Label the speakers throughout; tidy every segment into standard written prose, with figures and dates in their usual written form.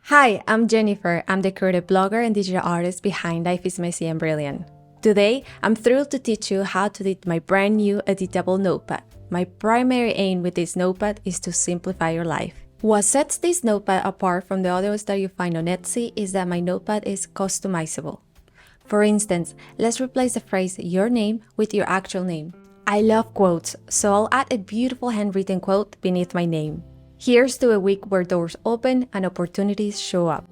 Speaker 1: Hi, I'm Jennifer. I'm the creative blogger and digital artist behind Life is Messy and Brilliant. Today, I'm thrilled to teach you how to edit my brand new editable notepad. My primary aim with this notepad is to simplify your life. What sets this notepad apart from the others that you find on Etsy is that my notepad is customizable. For instance, let's replace the phrase your name with your actual name. I love quotes, so I'll add a beautiful handwritten quote beneath my name. Here's to a week where doors open and opportunities show up.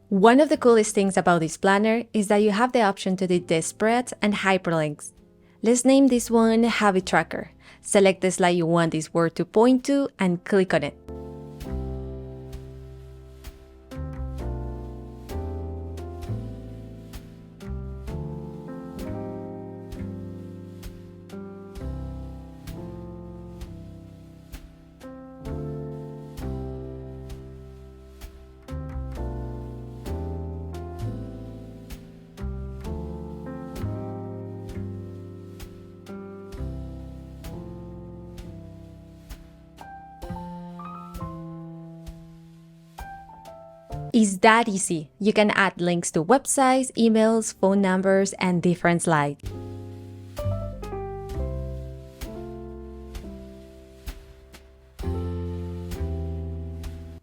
Speaker 1: One of the coolest things about this planner is that you have the option to edit the spreads and hyperlinks. Let's name this one Habit Tracker. Select the slide you want this word to point to and click on it. It's that easy. You can add links to websites, emails, phone numbers, and different slides.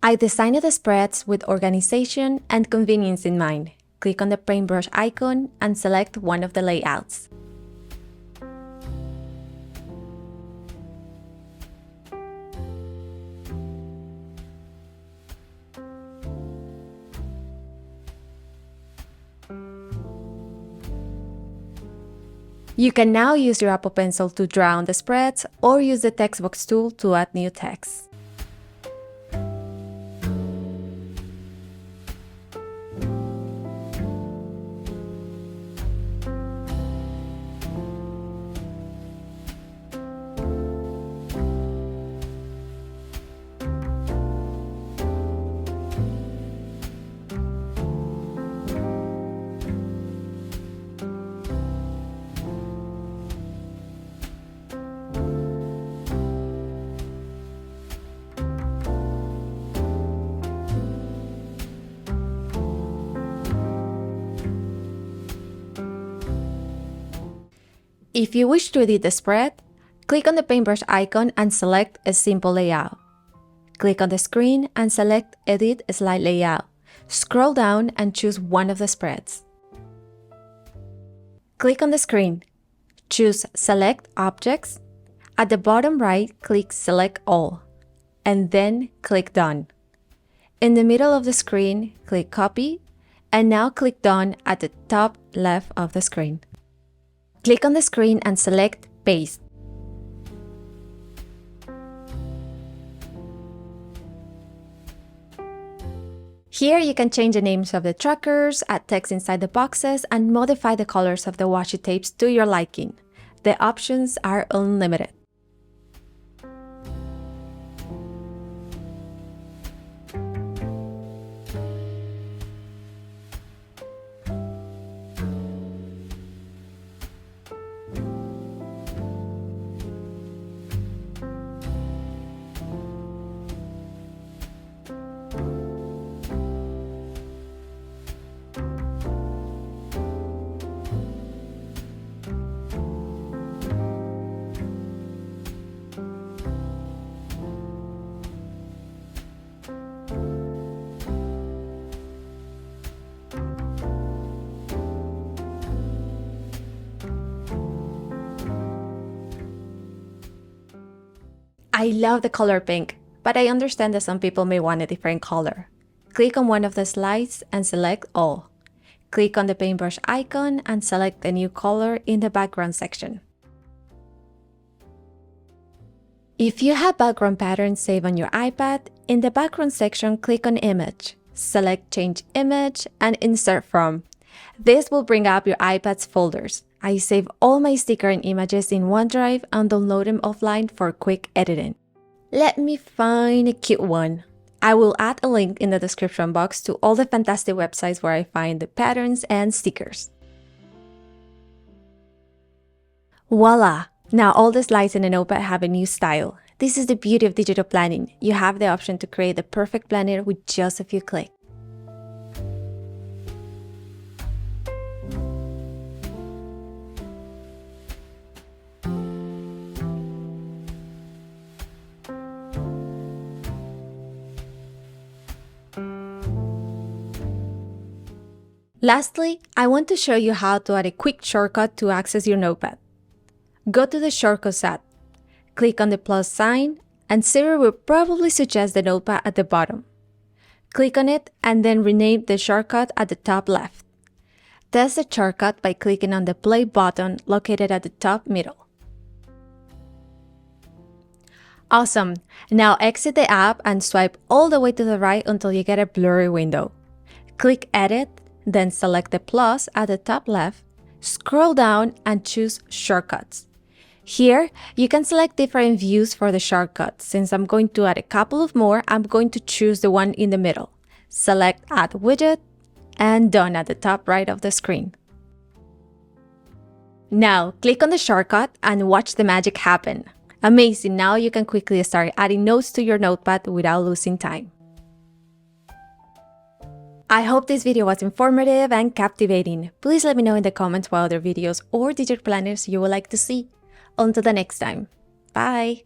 Speaker 1: I designed the spreads with organization and convenience in mind. Click on the paintbrush icon and select one of the layouts. You can now use your Apple Pencil to draw on the spreads or use the text box tool to add new text. If you wish to edit the spread, click on the paintbrush icon and select a simple layout. Click on the screen and select Edit Slide Layout. Scroll down and choose one of the spreads. Click on the screen. Choose Select Objects. At the bottom right, click Select All, and then click Done. In the middle of the screen, click Copy, and now click Done at the top left of the screen. Click on the screen and select Paste. Here you can change the names of the trackers, add text inside the boxes, and modify the colors of the washi tapes to your liking. The options are unlimited. I love the color pink, but I understand that some people may want a different color. Click on one of the slides and select All. Click on the paintbrush icon and select a new color in the background section. If you have background patterns saved on your iPad, in the background section, click on Image. Select Change Image and Insert From. This will bring up your iPad's folders. I save all my sticker and images in OneDrive and download them offline for quick editing. Let me find a cute one. I will add a link in the description box to all the fantastic websites where I find the patterns and stickers. Voila! Now all the slides in a notepad have a new style. This is the beauty of digital planning. You have the option to create the perfect planner with just a few clicks. Lastly, I want to show you how to add a quick shortcut to access your notepad. Go to the Shortcuts app, click on the plus sign, and Siri will probably suggest the notepad at the bottom. Click on it and then rename the shortcut at the top left. Test the shortcut by clicking on the play button located at the top middle. Awesome! Now exit the app and swipe all the way to the right until you get a blurry window. Click Edit, then select the plus at the top left, scroll down and choose Shortcuts. Here, you can select different views for the shortcuts. Since I'm going to add a couple of more, I'm going to choose the one in the middle. Select Add Widget, and done at the top right of the screen. Now, click on the shortcut and watch the magic happen. Amazing! Now you can quickly start adding notes to your notepad without losing time. I hope this video was informative and captivating. Please let me know in the comments what other videos or digital planners you would like to see. Until the next time. Bye!